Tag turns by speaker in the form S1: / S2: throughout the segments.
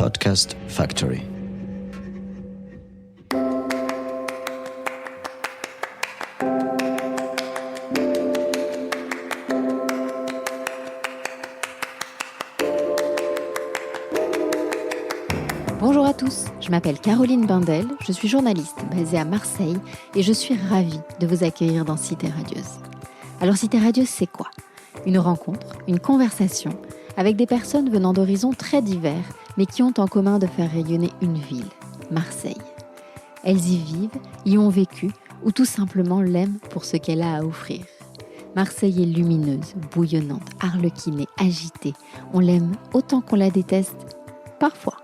S1: Podcast Factory.
S2: Bonjour à tous, je m'appelle Caroline Bindel, je suis journaliste basée à Marseille et je suis ravie de vous accueillir dans Cité Radieuse. Alors Cité Radieuse, c'est quoi ? Une rencontre, une conversation avec des personnes venant d'horizons très divers mais qui ont en commun de faire rayonner une ville, Marseille. Elles y vivent, y ont vécu ou tout simplement l'aiment pour ce qu'elle a à offrir. Marseille est lumineuse, bouillonnante, arlequinée, agitée. On l'aime autant qu'on la déteste, parfois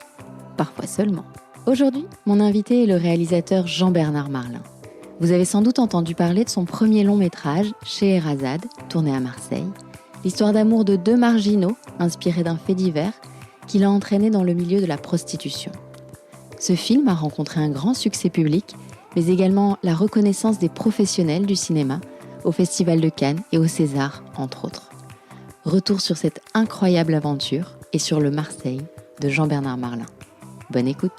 S2: seulement. Aujourd'hui, mon invité est le réalisateur Jean-Bernard Marlin. Vous avez sans doute entendu parler de son premier long métrage, Scheherazade, tourné à Marseille. L'histoire d'amour de deux marginaux, inspirée d'un fait divers, qui l'a entraîné dans le milieu de la prostitution. Ce film a rencontré un grand succès public, mais également la reconnaissance des professionnels du cinéma, au Festival de Cannes et au César, entre autres. Retour sur cette incroyable aventure et sur le Marseille de Jean-Bernard Marlin. Bonne écoute.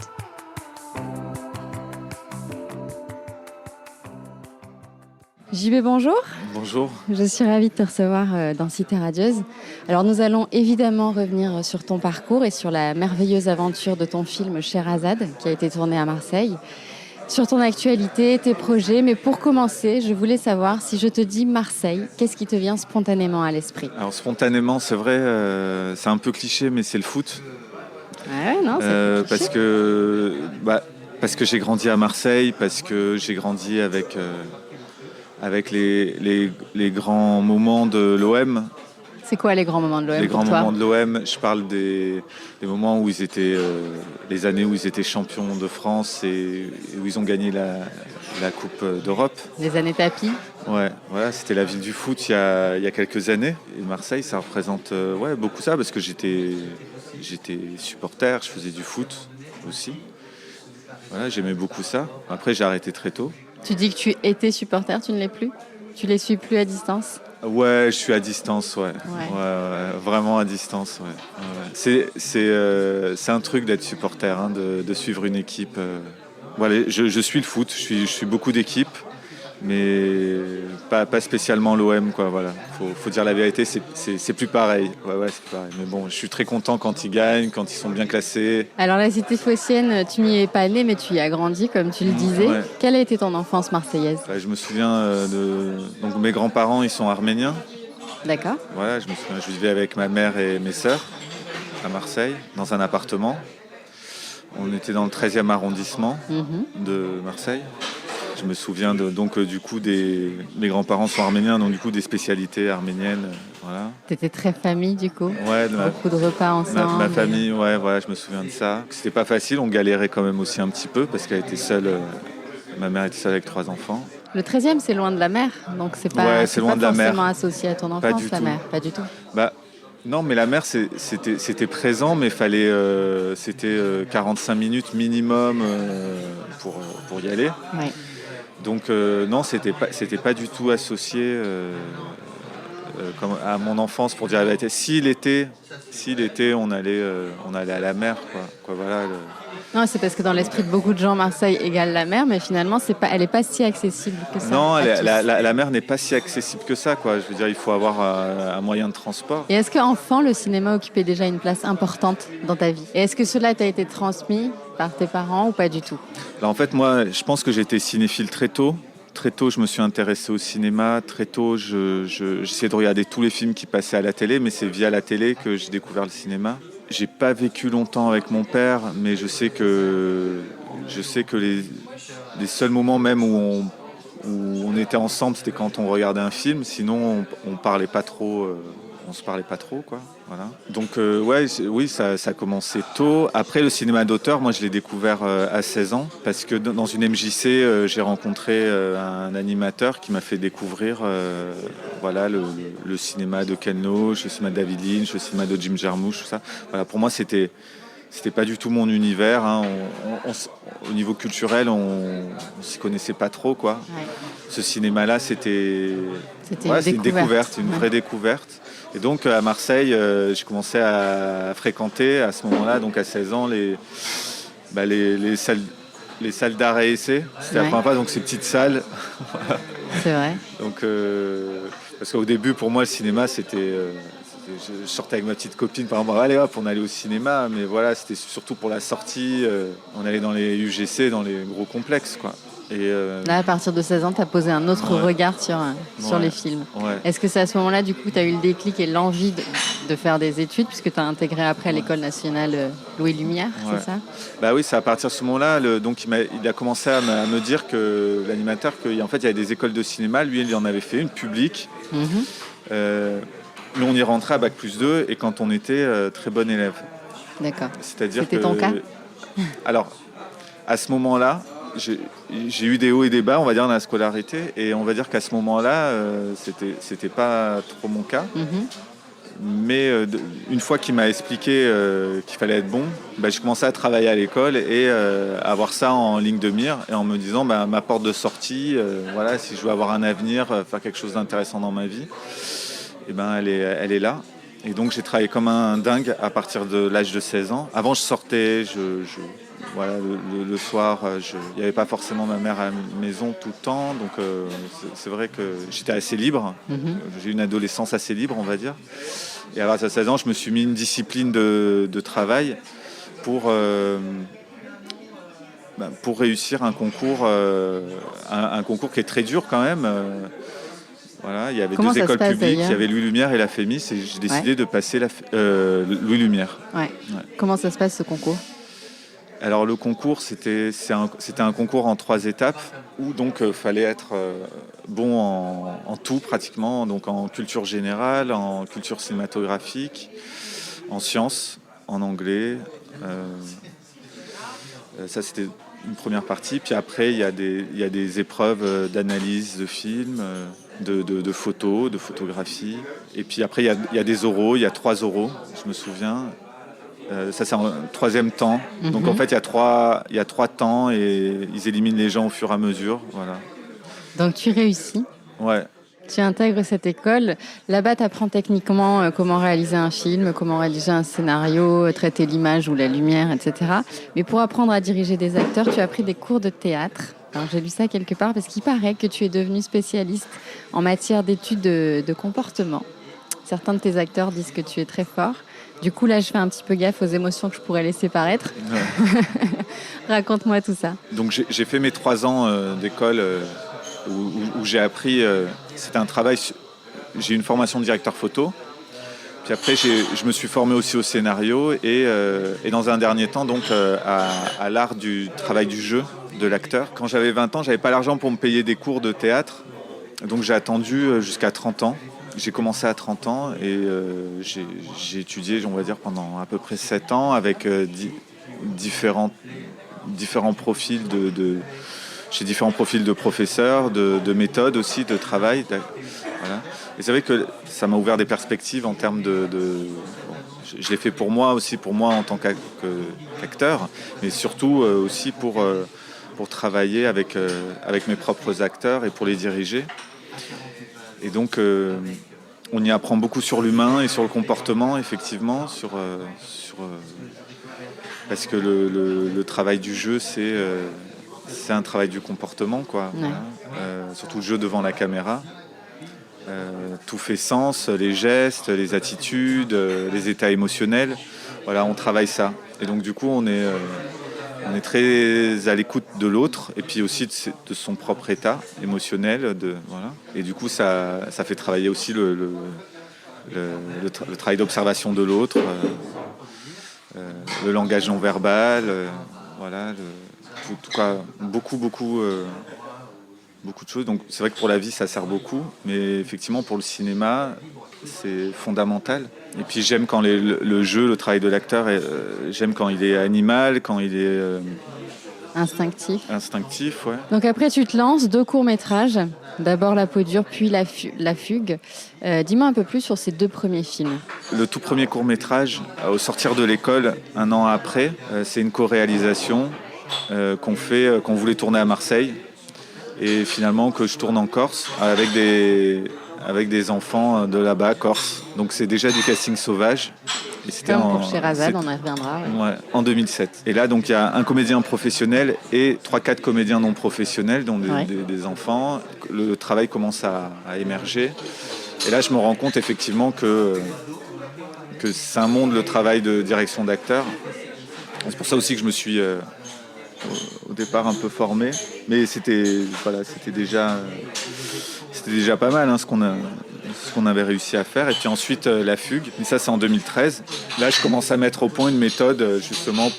S2: JB, bonjour.
S3: Bonjour.
S2: Je suis ravie de te recevoir dans Cité Radieuse. Alors nous allons évidemment revenir sur ton parcours et sur la merveilleuse aventure de ton film Scheherazade qui a été tourné à Marseille, sur ton actualité, tes projets. Mais pour commencer, je voulais savoir, si je te dis Marseille, qu'est-ce qui te vient spontanément à l'esprit ?
S3: Alors spontanément, c'est vrai, c'est un peu cliché, mais c'est le foot.
S2: Ouais, non, c'est
S3: parce que j'ai grandi à Marseille, parce que j'ai grandi avec les grands moments de l'OM.
S2: C'est quoi les grands moments de l'OM ?
S3: Les grands moments de l'OM, je parle des moments où ils étaient, les années où ils étaient champions de France et où ils ont gagné la Coupe d'Europe.
S2: Les années tapis ?
S3: Ouais, voilà, c'était la ville du foot il y a quelques années. Et Marseille, ça représente beaucoup ça, parce que j'étais supporter, je faisais du foot aussi. Voilà, j'aimais beaucoup ça. Après, j'ai arrêté très tôt.
S2: Tu dis que tu étais supporter, tu ne l'es plus ? Tu les suis plus à distance ?
S3: Ouais, je suis à distance, ouais. Ouais, vraiment à distance, ouais. C'est un truc d'être supporter, hein, de suivre une équipe. Voilà, je suis le foot, je suis beaucoup d'équipes, mais pas spécialement l'OM, quoi. Voilà, faut dire la vérité, c'est plus pareil. Ouais, c'est plus pareil. Mais bon, je suis très content quand ils gagnent, quand ils sont bien classés.
S2: Alors la cité phocéenne, tu n'y es pas né, mais tu y as grandi, comme tu le disais.
S3: Ouais.
S2: Quelle a été ton enfance marseillaise ?
S3: Je me souviens donc mes grands-parents, ils sont arméniens.
S2: D'accord.
S3: Voilà, je me souviens, je vivais avec ma mère et mes sœurs à Marseille, dans un appartement. On était dans le 13e arrondissement de Marseille. Je me souviens mes grands-parents sont arméniens, donc du coup des spécialités arméniennes. Voilà.
S2: T'étais très famille du coup ?
S3: Ouais,
S2: beaucoup de repas ensemble.
S3: Ma famille, ouais, voilà, je me souviens de ça. C'était pas facile, on galérait quand même aussi un petit peu parce qu'elle était seule. Ma mère était seule avec 3 enfants.
S2: Le 13e, c'est loin de la mer, donc c'est pas forcément associé à ton enfance, la mer, pas du tout.
S3: Non, mais la mer, c'était présent, mais c'était 45 minutes minimum pour y aller.
S2: Ouais.
S3: Donc non, c'était pas du tout associé comme à mon enfance, pour dire la vérité. Si l'été, on allait à la mer, quoi voilà.
S2: Non, c'est parce que dans l'esprit de beaucoup de gens, Marseille égale la mer, mais finalement, elle n'est pas si accessible que ça.
S3: Non, la mer n'est pas si accessible que ça, quoi. Je veux dire, il faut avoir un moyen de transport.
S2: Et est-ce qu'enfant, le cinéma occupait déjà une place importante dans ta vie ? Et est-ce que cela t'a été transmis par tes parents ou pas du tout ?
S3: En fait, moi, je pense que j'étais cinéphile très tôt. Très tôt, je me suis intéressé au cinéma. Très tôt, j'essayais de regarder tous les films qui passaient à la télé, mais c'est via la télé que j'ai découvert le cinéma. J'ai pas vécu longtemps avec mon père, mais je sais que les seuls moments même où on était ensemble, c'était quand on regardait un film. Sinon, on parlait pas trop. On se parlait pas trop, quoi. Voilà. Donc oui, ça a commencé tôt. Après, le cinéma d'auteur, moi, je l'ai découvert à 16 ans parce que dans une MJC, j'ai rencontré un animateur qui m'a fait découvrir le cinéma de Ken Loach, le cinéma de David Lynch, le cinéma de Jim Jarmusch, tout ça. Voilà, pour moi, c'était pas du tout mon univers, hein. Au niveau culturel, on s'y connaissait pas trop, quoi. Ouais. Ce cinéma-là, c'était une découverte, une vraie découverte. Et donc à Marseille, j'ai commencé à fréquenter à ce moment-là, donc à 16 ans, les salles d'art et essai. C'était la première fois, donc ces petites salles.
S2: C'est vrai.
S3: Donc, parce qu'au début, pour moi, le cinéma, c'était... je sortais avec ma petite copine, par exemple, allez hop, on allait au cinéma, mais voilà, c'était surtout pour la sortie. On allait dans les UGC, dans les gros complexes, quoi. Et
S2: là, à partir de 16 ans, tu as posé un autre regard sur les films.
S3: Ouais.
S2: Est-ce que c'est à ce moment-là, du coup, tu as eu le déclic et l'envie de faire des études, puisque tu as intégré après l'École nationale Louis Lumière, c'est ça?
S3: Bah oui, c'est à partir de ce moment-là. Donc il a commencé à me dire que l'animateur, qu'en fait, il y avait des écoles de cinéma. Lui, il en avait fait une publique. Nous, on y rentrait à Bac+2 et quand on était très bon élève.
S2: D'accord.
S3: C'est-à-dire
S2: C'était ton cas?
S3: Alors, à ce moment-là, j'ai eu des hauts et des bas, on va dire, dans la scolarité. Et on va dire qu'à ce moment-là, c'était pas trop mon cas. Mais une fois qu'il m'a expliqué qu'il fallait être bon, j'ai commencé à travailler à l'école et à avoir ça en ligne de mire et en me disant ma porte de sortie, voilà, si je veux avoir un avenir, faire quelque chose d'intéressant dans ma vie, elle est là. Et donc j'ai travaillé comme un dingue à partir de l'âge de 16 ans. Avant, je sortais, voilà, le soir, il n'y avait pas forcément ma mère à la maison tout le temps, donc c'est vrai que j'étais assez libre. J'ai eu une adolescence assez libre, on va dire. Et à 16 ans, je me suis mis une discipline de travail pour réussir un concours qui est très dur quand même. Voilà, il y avait deux écoles publiques, il y avait Louis Lumière et la Fémis, et j'ai décidé de passer Louis Lumière.
S2: Ouais. Comment ça se passe ce concours?
S3: Alors le concours, c'était un concours en 3 étapes où donc fallait être bon en tout pratiquement, donc en culture générale, en culture cinématographique, en sciences, en anglais. Ça c'était une première partie. Puis après il y a des épreuves d'analyse de films, de photos, de photographie. Et puis après il y a des oraux, il y a 3 oraux, je me souviens. Ça c'est en 3e temps. Donc en fait il y a trois temps et ils éliminent les gens au fur et à mesure. Voilà.
S2: Donc tu réussis.
S3: Ouais.
S2: Tu intègres cette école. Là-bas, tu apprends techniquement comment réaliser un film, comment réaliser un scénario, traiter l'image ou la lumière, etc. Mais pour apprendre à diriger des acteurs, tu as pris des cours de théâtre. Alors, j'ai lu ça quelque part parce qu'il paraît que tu es devenu spécialiste en matière d'études de comportement. Certains de tes acteurs disent que tu es très fort. Du coup, là, je fais un petit peu gaffe aux émotions que je pourrais laisser paraître. Ouais. Raconte-moi tout ça.
S3: Donc, j'ai fait mes 3 ans d'école où j'ai appris... c'était un travail... J'ai eu une formation de directeur photo. Puis après, je me suis formé aussi au scénario et dans un dernier temps, donc, à l'art du travail du jeu de l'acteur. Quand j'avais 20 ans, j'avais pas l'argent pour me payer des cours de théâtre. Donc, j'ai attendu jusqu'à 30 ans. J'ai commencé à 30 ans et j'ai étudié, on va dire, pendant à peu près 7 ans avec différents profils chez différents profils de professeurs, de méthodes aussi, de travail. Voilà. Et c'est vrai que ça m'a ouvert des perspectives en termes je l'ai fait pour moi aussi, pour moi en tant qu'acteur, mais surtout aussi pour travailler avec mes propres acteurs et pour les diriger. Et donc, on y apprend beaucoup sur l'humain et sur le comportement, effectivement, parce que le travail du jeu, c'est un travail du comportement, quoi.
S2: Ouais.
S3: Voilà. Surtout le jeu devant la caméra. Tout fait sens, les gestes, les attitudes, les états émotionnels. Voilà, on travaille ça. Et donc, du coup, on est très à l'écoute de l'autre et puis aussi de son propre état émotionnel. Voilà. Et du coup, ça fait travailler aussi le travail d'observation de l'autre, le langage non verbal, voilà, en tout cas, beaucoup de choses. Donc c'est vrai que pour la vie, ça sert beaucoup, mais effectivement, pour le cinéma, c'est fondamental. Et puis j'aime quand le jeu, le travail de l'acteur, j'aime quand il est animal, quand il est... Instinctif, ouais.
S2: Donc après, tu te lances 2 courts-métrages. D'abord La peau dure, puis La fugue. Dis-moi un peu plus sur ces 2 premiers films.
S3: Le tout premier court-métrage, au sortir de l'école, 1 an après, c'est une co-réalisation qu'on voulait tourner à Marseille. Et finalement que je tourne en Corse avec avec des enfants de là-bas, Corse. Donc c'est déjà du casting sauvage.
S2: Et c'était comme pour Sherazade, on y reviendra.
S3: Ouais, en 2007. Et là, donc, il y a un comédien professionnel et 3-4 comédiens non professionnels, dont des enfants. Le travail commence à émerger. Et là, je me rends compte effectivement que c'est un monde, le travail de direction d'acteur. C'est pour ça aussi que je me suis au départ un peu formé. Mais c'était déjà pas mal, ce qu'on avait réussi à faire. Et puis ensuite, La Fugue. Et ça, c'est en 2013. Là, je commence à mettre au point une méthode justement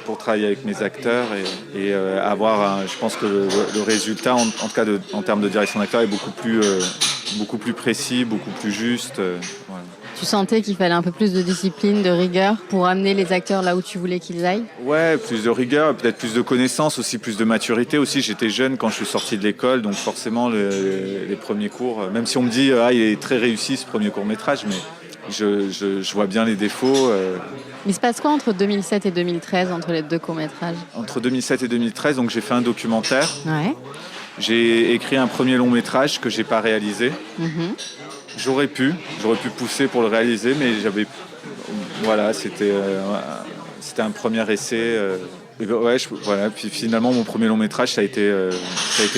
S3: pour travailler avec mes acteurs et avoir, je pense que le résultat, en tout cas en termes de direction d'acteur, est beaucoup plus précis, beaucoup plus juste. Voilà.
S2: Tu sentais qu'il fallait un peu plus de discipline, de rigueur pour amener les acteurs là où tu voulais qu'ils aillent ?
S3: Ouais, plus de rigueur, peut-être plus de connaissances, aussi plus de maturité. Aussi, j'étais jeune quand je suis sorti de l'école, donc forcément les premiers cours, même si on me dit il est très réussi ce premier court-métrage, mais je vois bien les défauts.
S2: Il se passe quoi entre 2007 et 2013, entre les deux courts-métrages ?
S3: Entre 2007 et 2013, donc j'ai fait un documentaire.
S2: Ouais.
S3: J'ai écrit un premier long-métrage que j'ai pas réalisé.
S2: Mm-hmm.
S3: J'aurais pu pousser pour le réaliser, mais c'était un premier essai. Puis finalement, mon premier long métrage, ça a été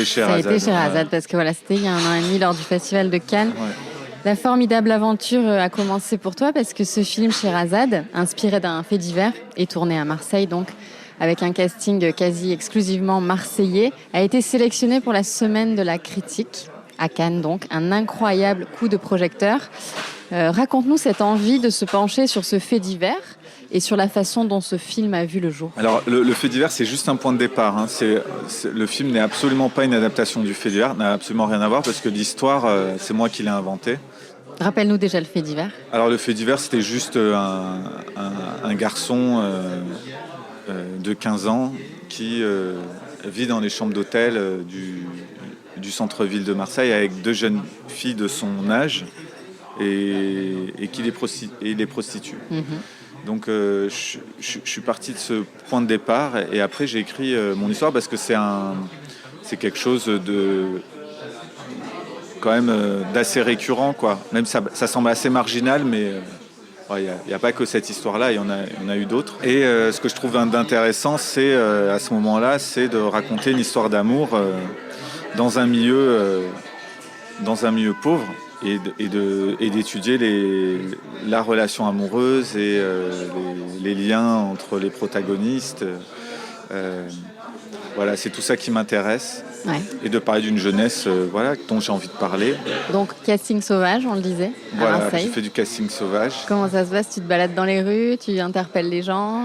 S3: Sherazade.
S2: Ça a été Sherazade, parce que c'était il y a 1 an et demi lors du Festival de Cannes. Ouais. La formidable aventure a commencé pour toi parce que ce film Sherazade, inspiré d'un fait divers, est tourné à Marseille, donc avec un casting quasi exclusivement marseillais, a été sélectionné pour la semaine de la critique. À Cannes, donc, un incroyable coup de projecteur. Raconte-nous cette envie de se pencher sur ce fait divers et sur la façon dont ce film a vu le jour.
S3: Alors, le fait divers, c'est juste un point de départ. Le film n'est absolument pas une adaptation du fait divers, n'a absolument rien à voir parce que l'histoire, c'est moi qui l'ai inventé.
S2: Rappelle-nous déjà le fait divers.
S3: Alors, le fait divers, c'était juste un garçon de 15 ans qui vit dans les chambres d'hôtel du centre-ville de Marseille avec 2 jeunes filles de son âge et qui les prostitue. Mm-hmm. Donc je suis parti de ce point de départ et après j'ai écrit mon histoire parce que c'est quelque chose de quand même d'assez récurrent, quoi. Même ça semble assez marginal, mais il n'y a pas que cette histoire-là, il y en a eu d'autres. Et ce que je trouve d'intéressant, c'est à ce moment-là, c'est de raconter une histoire d'amour dans un milieu pauvre et d'étudier la relation amoureuse et les liens entre les protagonistes. C'est tout ça qui m'intéresse. Ouais. Et de parler d'une jeunesse dont j'ai envie de parler.
S2: Donc casting sauvage, on le disait, à Marseille.
S3: J'ai fait du casting sauvage.
S2: Comment ça se passe ? Tu te balades dans les rues, tu interpelles les gens,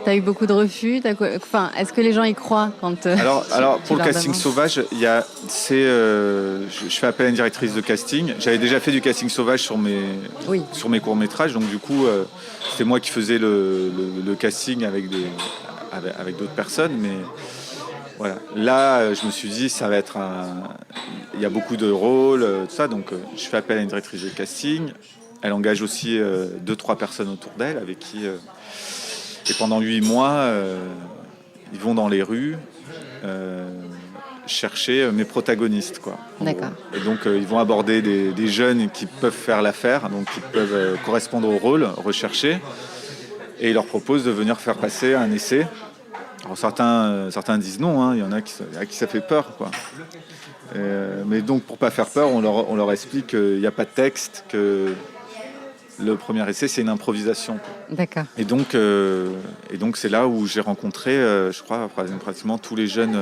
S2: t'as eu beaucoup de refus, est-ce que les gens y croient quand
S3: Alors pour le casting sauvage, je fais appel à une directrice de casting. J'avais déjà fait du casting sauvage sur mes courts-métrages, donc du coup c'était moi qui faisais le casting avec d'autres personnes, mais voilà. Là, je me suis dit, ça va être il y a beaucoup de rôles, tout ça, donc je fais appel à une directrice de casting. Elle engage aussi 2-3 personnes autour d'elle avec qui, et pendant 8 mois, ils vont dans les rues chercher mes protagonistes, quoi.
S2: D'accord.
S3: Et donc, ils vont aborder des jeunes qui peuvent faire l'affaire, donc qui peuvent correspondre au rôle recherché, et ils leur proposent de venir faire passer un essai. Alors certains disent non, il y en a à qui ça fait peur, quoi. Mais donc pour pas faire peur, on leur explique qu'il n'y a pas de texte, que le premier essai c'est une improvisation, quoi.
S2: D'accord.
S3: Et donc c'est là où j'ai rencontré, je crois, pratiquement tous les jeunes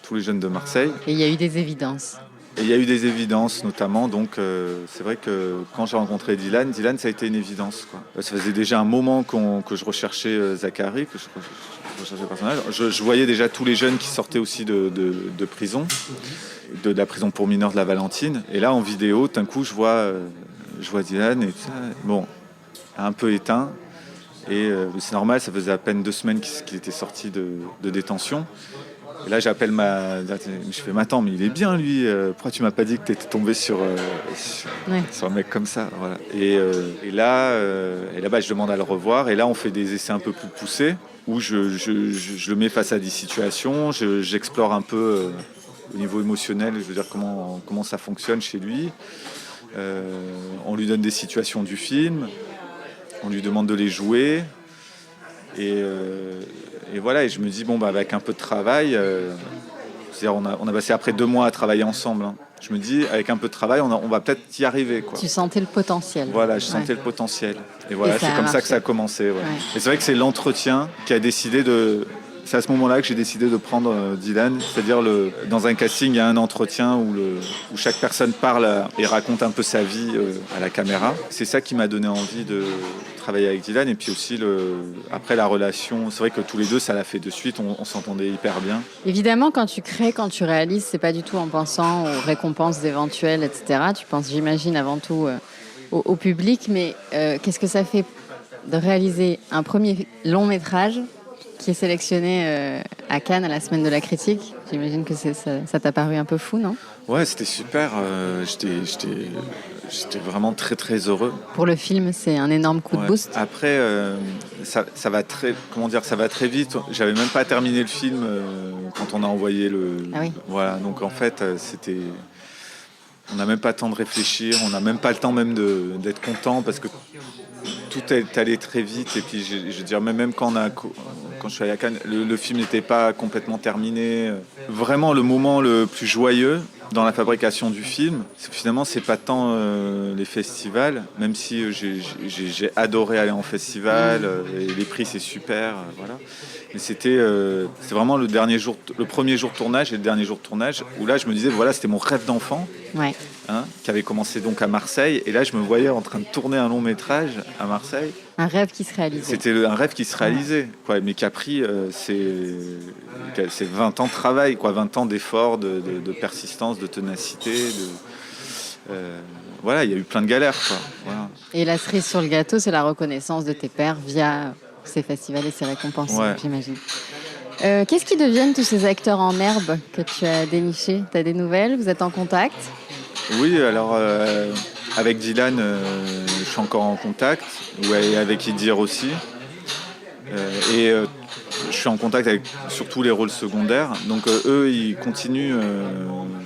S3: de Marseille.
S2: Et il y a eu des évidences.
S3: Et il y a eu des évidences, notamment, donc c'est vrai que quand j'ai rencontré Dylan, ça a été une évidence, quoi. Ça faisait déjà un moment que je recherchais Zachary, que je recherchais le personnage. Je voyais déjà tous les jeunes qui sortaient aussi de prison, de la prison pour mineurs de la Valentine. Et là, en vidéo, d'un coup, je vois Dylan et tout ça. Bon, un peu éteint. Et c'est normal, ça faisait à peine 2 semaines qu'il était sorti de détention. Et là, j'appelle je fais, mais attends, mais il est bien, lui. Pourquoi tu m'as pas dit que tu étais tombé sur un mec comme ça, voilà. Et là-bas, je demande à le revoir. Et là, on fait des essais un peu plus poussés où je le mets face à des situations. J'explore un peu au niveau émotionnel, je veux dire comment ça fonctionne chez lui. On lui donne des situations du film, on lui demande de les jouer. Et voilà, et je me dis, bon, avec un peu de travail, c'est-à-dire on a passé après 2 mois à travailler ensemble. Hein. Je me dis, avec un peu de travail, on va peut-être y arriver. Quoi.
S2: Tu sentais le potentiel.
S3: Voilà, je sentais le potentiel. Et voilà, c'est comme ça que ça a commencé. Ouais. Et c'est vrai que c'est l'entretien qui a décidé de... C'est à ce moment-là que j'ai décidé de prendre Dylan, c'est-à-dire dans un casting, il y a un entretien où chaque personne parle et raconte un peu sa vie à la caméra. C'est ça qui m'a donné envie de travailler avec Dylan. Et puis aussi, après la relation, c'est vrai que tous les deux, ça l'a fait de suite, on s'entendait hyper bien.
S2: Évidemment, quand tu crées, quand tu réalises, c'est pas du tout en pensant aux récompenses éventuelles, etc. Tu penses, j'imagine, avant tout au public. Mais qu'est-ce que ça fait de réaliser un premier long métrage qui est sélectionné à Cannes à la semaine de la critique? J'imagine que ça t'a paru un peu fou, non?
S3: Ouais, c'était super. J'étais vraiment très très heureux.
S2: Pour le film, c'est un énorme coup de boost.
S3: Après, ça va ça va très vite. J'avais même pas terminé le film quand on a envoyé
S2: Ah oui.
S3: Voilà, donc en fait, on n'a même pas le temps de réfléchir, on n'a même pas le temps même d'être content parce que tout est allé très vite. Et puis, je veux dire, même quand je suis allé à Cannes, le film n'était pas complètement terminé. Vraiment, le moment le plus joyeux dans la fabrication du film, finalement, c'est pas tant les festivals, même si j'ai adoré aller en festival, et les prix, c'est super, voilà. Mais c'est vraiment le premier jour de tournage et le dernier jour de tournage, où là, je me disais, voilà, c'était mon rêve d'enfant.
S2: Ouais.
S3: Qui avait commencé donc à Marseille. Et là, je me voyais en train de tourner un long métrage à Marseille.
S2: Un rêve qui se réalisait.
S3: C'était un rêve qui se réalisait, quoi, mais qui a pris c'est 20 ans de travail, quoi, 20 ans d'efforts, de persistance, de ténacité. Voilà, il y a eu plein de galères. Quoi, voilà.
S2: Et la cerise sur le gâteau, c'est la reconnaissance de tes pairs via ces festivals et ces récompenses, j'imagine. Qu'est-ce qui deviennent tous ces acteurs en herbe que tu as dénichés? Tu as des nouvelles? Vous êtes en contact?
S3: Oui, alors avec Dylan, je suis encore en contact, et avec Idir aussi. Je suis en contact avec surtout les rôles secondaires. Donc eux, ils continuent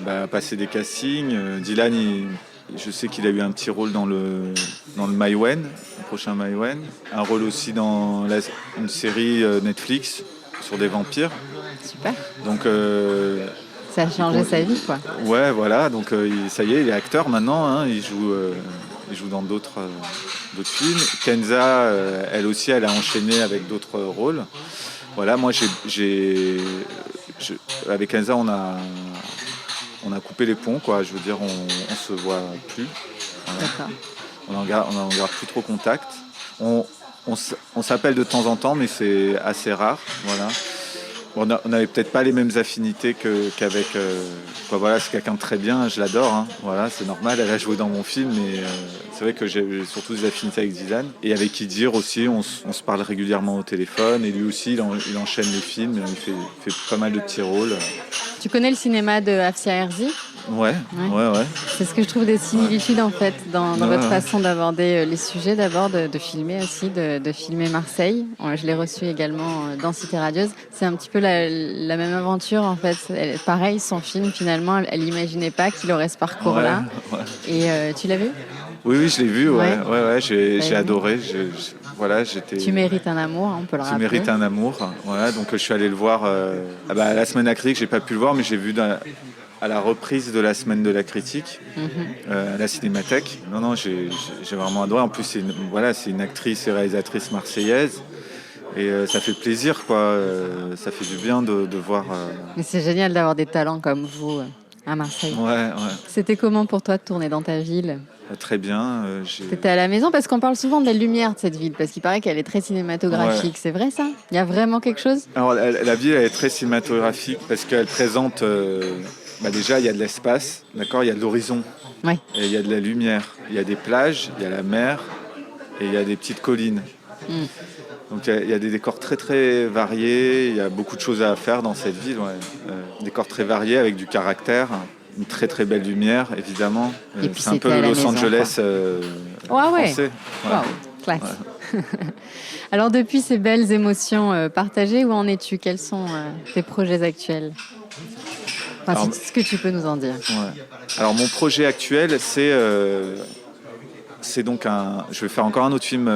S3: à passer des castings. Dylan, je sais qu'il a eu un petit rôle dans le Maïwenn, le prochain Maïwenn. Un rôle aussi dans une série Netflix sur des vampires.
S2: Super.
S3: Donc...
S2: ça a changé sa vie, quoi.
S3: Ouais, voilà. Donc ça y est, il est acteur maintenant. Hein, il joue dans d'autres films. Kenza, elle aussi, elle a enchaîné avec d'autres rôles. Voilà, moi, avec Kenza, on a coupé les ponts, quoi. Je veux dire, on se voit plus. Voilà.
S2: D'accord.
S3: On n'en garde plus trop contact. On s'appelle de temps en temps, mais c'est assez rare. Voilà. On n'avait peut-être pas les mêmes affinités qu'avec... voilà, c'est quelqu'un de très bien, je l'adore. Hein, voilà, c'est normal, elle a joué dans mon film, mais c'est vrai que j'ai surtout des affinités avec Dylan. Et avec Idir aussi, on se parle régulièrement au téléphone. Et lui aussi, il enchaîne les films, il fait pas mal de petits rôles.
S2: Tu connais le cinéma de Afsia Herzi?
S3: Ouais.
S2: C'est ce que je trouve des similitudes en fait dans votre façon d'aborder les sujets, d'abord de filmer aussi, de filmer Marseille. Je l'ai reçu également dans Cité Radieuse. C'est un petit peu la même aventure en fait. Pareil, son film finalement, elle n'imaginait pas qu'il aurait ce parcours-là. Ouais. Et tu l'as vu?
S3: Oui, je l'ai vu. Ouais, j'ai adoré. Voilà,
S2: Tu mérites un amour, on peut le rappeler.
S3: Tu mérites un amour. Voilà, donc je suis allé le voir la semaine de la critique. J'ai pas pu le voir, mais j'ai vu à la reprise de la semaine de la critique à la Cinémathèque. Non, j'ai vraiment adoré. En plus, c'est une actrice et réalisatrice marseillaise. Et ça fait plaisir, quoi. Ça fait du bien de voir...
S2: Mais c'est génial d'avoir des talents comme vous à Marseille.
S3: Ouais.
S2: C'était comment pour toi de tourner dans ta ville?
S3: Très bien.
S2: T'étais à la maison, parce qu'on parle souvent de la lumière de cette ville, parce qu'il paraît qu'elle est très cinématographique. Ouais. C'est vrai ça? Il y a vraiment quelque chose?
S3: Alors la ville, elle est très cinématographique parce qu'elle présente... déjà, il y a de l'espace, d'accord, il y a de l'horizon,
S2: ouais.
S3: Et il y a de la lumière, il y a des plages, il y a la mer et il y a des petites collines. Donc il y a des décors très très variés, il y a beaucoup de choses à faire dans cette ville. Décors très variés avec du caractère, une très très belle lumière évidemment. C'est un peu le Los Angeles français.
S2: Wow, classe. Ouais. Alors depuis ces belles émotions partagées, où en es-tu? Quels sont tes projets actuels? Enfin, ce que tu peux nous en dire.
S3: Ouais. Alors mon projet actuel, c'est donc je vais faire encore un autre film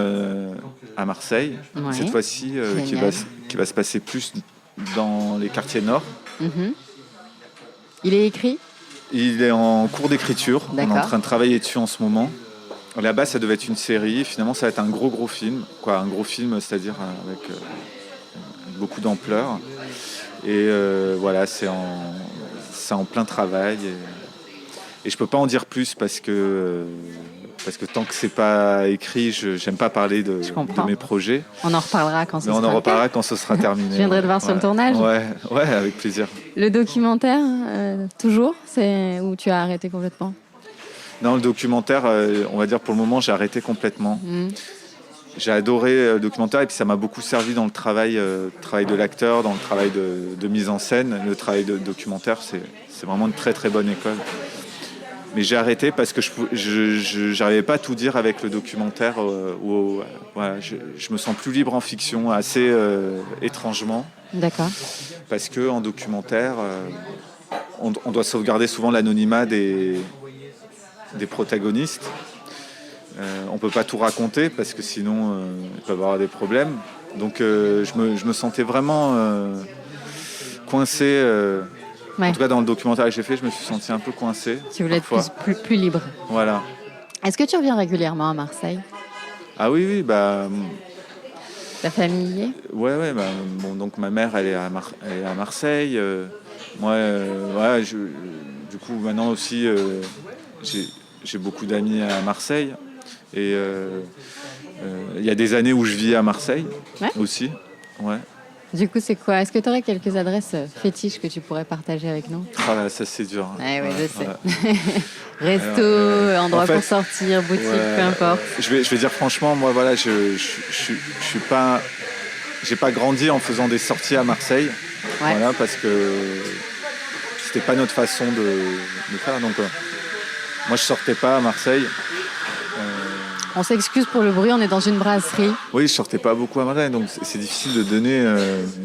S3: à Marseille, cette fois-ci qui va se passer plus dans les quartiers nord.
S2: Il est écrit ?
S3: Il est en cours d'écriture.
S2: D'accord.
S3: On est en train de travailler dessus en ce moment. Là-bas, ça devait être une série. Finalement, ça va être un gros film. Un gros film, c'est-à-dire avec beaucoup d'ampleur. Et voilà, c'est en plein travail. Et je peux pas en dire plus parce que tant que c'est pas écrit, j'aime pas parler de mes projets.
S2: On en reparlera quand
S3: ce sera terminé.
S2: Je viendrai te voir sur le tournage.
S3: Ouais, avec plaisir.
S2: Le documentaire, toujours, c'est où tu as arrêté complètement ?
S3: Non, le documentaire, on va dire pour le moment, j'ai arrêté complètement. J'ai adoré le documentaire et puis ça m'a beaucoup servi dans le travail de l'acteur, dans le travail de mise en scène. Le travail de documentaire, c'est vraiment une très très bonne école. Mais j'ai arrêté parce que je n'arrivais pas à tout dire avec le documentaire. Voilà, je me sens plus libre en fiction, assez étrangement.
S2: D'accord.
S3: Parce qu'en documentaire, on doit sauvegarder souvent l'anonymat des protagonistes. On ne peut pas tout raconter parce que sinon il peut y avoir des problèmes. Donc je me sentais vraiment coincé. En tout cas, dans le documentaire que j'ai fait, je me suis senti un peu coincé.
S2: Tu voulais être plus libre.
S3: Voilà.
S2: Est-ce que tu reviens régulièrement à Marseille ?
S3: Ah oui.
S2: Ta famille y est ?
S3: Ouais. Donc ma mère, elle est à Marseille. Moi, du coup, maintenant aussi, j'ai beaucoup d'amis à Marseille. Et il y a des années où je vis à Marseille aussi. Ouais.
S2: Du coup, c'est quoi ? Est-ce que tu aurais quelques adresses fétiches que tu pourrais partager avec nous ?
S3: Ah là, ça c'est dur.
S2: Oui, je sais. Resto, endroit pour sortir, boutique, peu importe.
S3: Je vais dire franchement, moi voilà, je suis pas, j'ai pas grandi en faisant des sorties à Marseille. Voilà, parce que c'était pas notre façon de faire. Donc moi je sortais pas à Marseille.
S2: On s'excuse pour le bruit, on est dans une brasserie.
S3: Oui, je sortais pas beaucoup à Marseille, donc c'est difficile de donner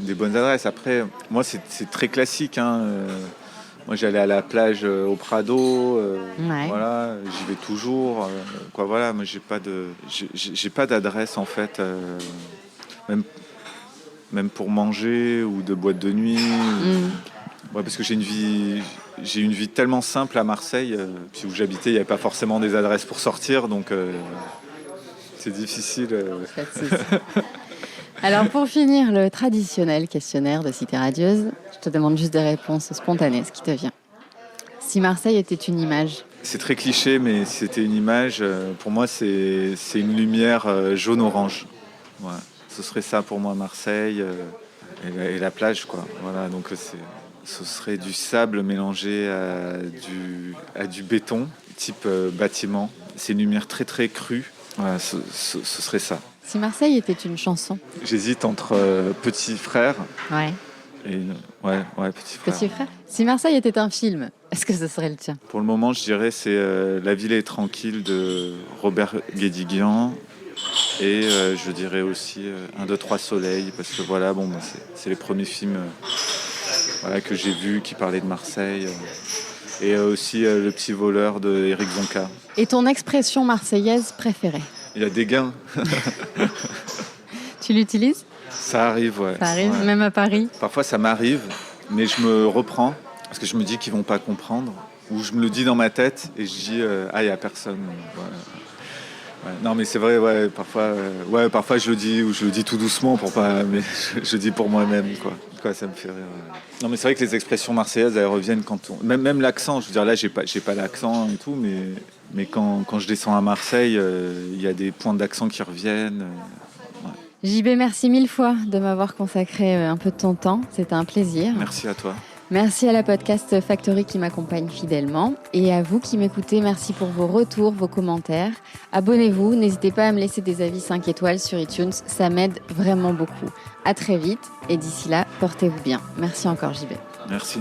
S3: des bonnes adresses. Après, moi, c'est très classique. Moi, j'allais à la plage au Prado. Voilà, j'y vais toujours. Voilà, moi, j'ai pas d'adresse en fait, même pour manger ou de boîte de nuit. Parce que j'ai une vie tellement simple à Marseille. Puis où j'habitais, il n'y avait pas forcément des adresses pour sortir, donc c'est difficile.
S2: Alors pour finir, le traditionnel questionnaire de Cité Radieuse, je te demande juste des réponses spontanées, ce qui te vient. Si Marseille était une image ?
S3: C'est très cliché, mais si c'était une image, pour moi, c'est une lumière jaune-orange. Ouais. Ce serait ça pour moi, Marseille et la plage, quoi. Voilà, donc ce serait du sable mélangé à du béton, type bâtiment. C'est une lumière très très crue. Voilà, ce serait ça.
S2: Si Marseille était une chanson ?
S3: J'hésite entre Petit Frère.
S2: Ouais.
S3: Petit Frère.
S2: Petit Frère. Si Marseille était un film, est-ce que ce serait le tien ?
S3: Pour le moment, je dirais c'est La ville est tranquille de Robert Guédiguian. Et je dirais aussi 1, 2, 3 Soleil, parce que voilà, c'est les premiers films que j'ai vus qui parlaient de Marseille. Et aussi Le petit voleur de Éric Zonka.
S2: Et ton expression marseillaise préférée ?
S3: Il y a des gains.
S2: Tu l'utilises ?
S3: Ça arrive, ouais.
S2: Ça arrive, même à Paris ?
S3: Parfois ça m'arrive, mais je me reprends, parce que je me dis qu'ils vont pas comprendre. Ou je me le dis dans ma tête, et je dis il n'y a personne. Ouais. Non mais c'est vrai, parfois je le dis, ou je le dis tout doucement pour pas, mais je le dis pour moi-même, quoi, ça me fait rire. Ouais. Non mais c'est vrai que les expressions marseillaises, elles reviennent quand même l'accent, je veux dire là j'ai pas l'accent et tout, mais quand je descends à Marseille, il y a des points d'accent qui reviennent.
S2: JB, merci 1000 fois de m'avoir consacré un peu de ton temps, c'était un plaisir.
S3: Merci à toi.
S2: Merci à la Podcast Factory qui m'accompagne fidèlement. Et à vous qui m'écoutez, merci pour vos retours, vos commentaires. Abonnez-vous, n'hésitez pas à me laisser des avis 5 étoiles sur iTunes, ça m'aide vraiment beaucoup. À très vite et d'ici là, portez-vous bien. Merci encore JB.
S3: Merci.